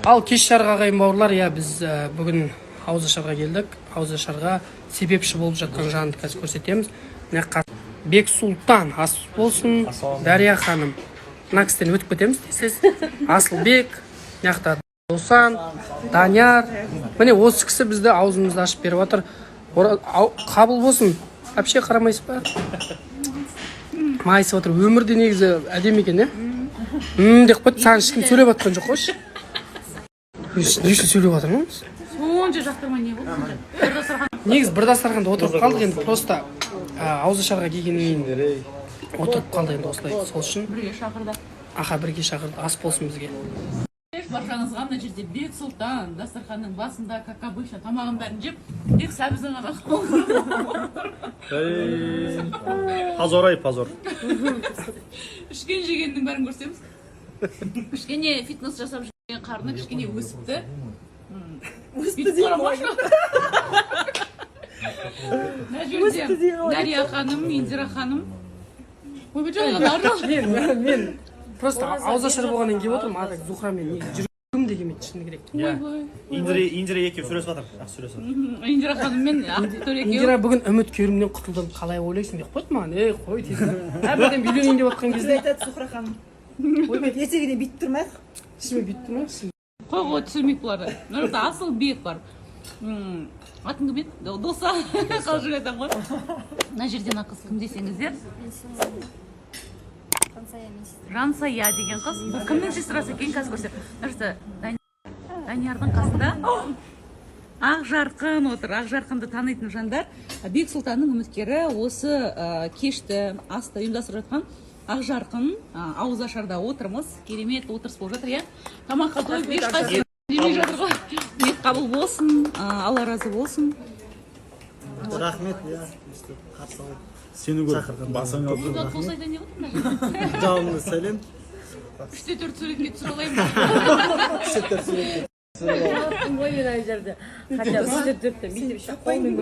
Ал кеш шарға ағайын бауырлар, біз бүгін Ауызашарға келдік. Ауызашарға себепші болып жатқан жанды қазір көрсетеміз. Бек Сұлтан ас болсын, Дария ханым. Мына кісіден өтіп кетеміз дейсіз. Асылбек, мынаяқта Досан, Данияр. Міне осы кісі бізді аузымызды ашып беріп отыр. Қабыл болсын. Вообще қарамайсыз ба? Майысып отыр. Өмірде негізі әдемі екен, деп қойды. Саған ешкім сөйлеп жатқан жоқ қойшы. Неше сөйлеп жатыр ма? Сонша жақтырма не болды? Негіз бір дастарханда отырып қалдық, енді просто Ауызашарға келгеннен кейін отырып қалдық енді осылай. Сол үшін Бірге шақырды. бірге шақырды, ас болсын бізге. Баршаңызға мына жерде Бек Сұлтан дастарханның басында, как обычно, тамағын бәрін жеп, тек сәбізін ғана Позор, позор. ішкен жегеннің бәрін көрсеміз. Кішкене фитнес жасап жүрген қарны кішкене өсіпті. Өсіпті деймін. Мына жерде Дария ханым, Индира ханым. Ойбай жаңағы Мен просто Ауызашар болғаннан келіп отырмын, ада Зухрамен жүргім де келмейді, шыны керек. Индира екеуі сөйлесіп жатыр. Сөйлесіп. Индира ханым мен Ақтөр екеуі. Индира бүгін үміткерімнен құтылдым, қалай ойлайсың деп қойды маған. Қой тез. Бірден үйленейін деп отқан кезде айтады Зухра ханым. Ойбай, ертегіден бүйтіп тұрмайды. ішіме бүйтті ма? Қой түсірмейік бұларды. Мына жерде Асылбек бар. Атын кім еді? Доса. Қалжың айтамын ғой. Мына жерде мына қыз кім десеңіздер? Жансая деген қыз. Бұл кімнің сестрасы екен, қазір көрсек. Мына жерде Даниярдың қасында Ақ Жарқын отыр. Ақ Жарқынды танитын жандар. Бек Сұлтанның үміткері осы кешті асты ұйымдастырып жатқан Ақ Жарқын Ауызашарда отырмыз. Керемет отырыс болып жатыр, тамаққа тойып ешқайсы демей жатыр ғой. Ниет қабыл болсын, Алла разы болсын. Рахмет, Сені көріп басың алды. Бұл қос айда не отырмын? Жалынды сәлем. 3-4 суретке түсір алайын. Оймен ай жерде. Хотя 4-4-тен бүйтіп шақпаймын.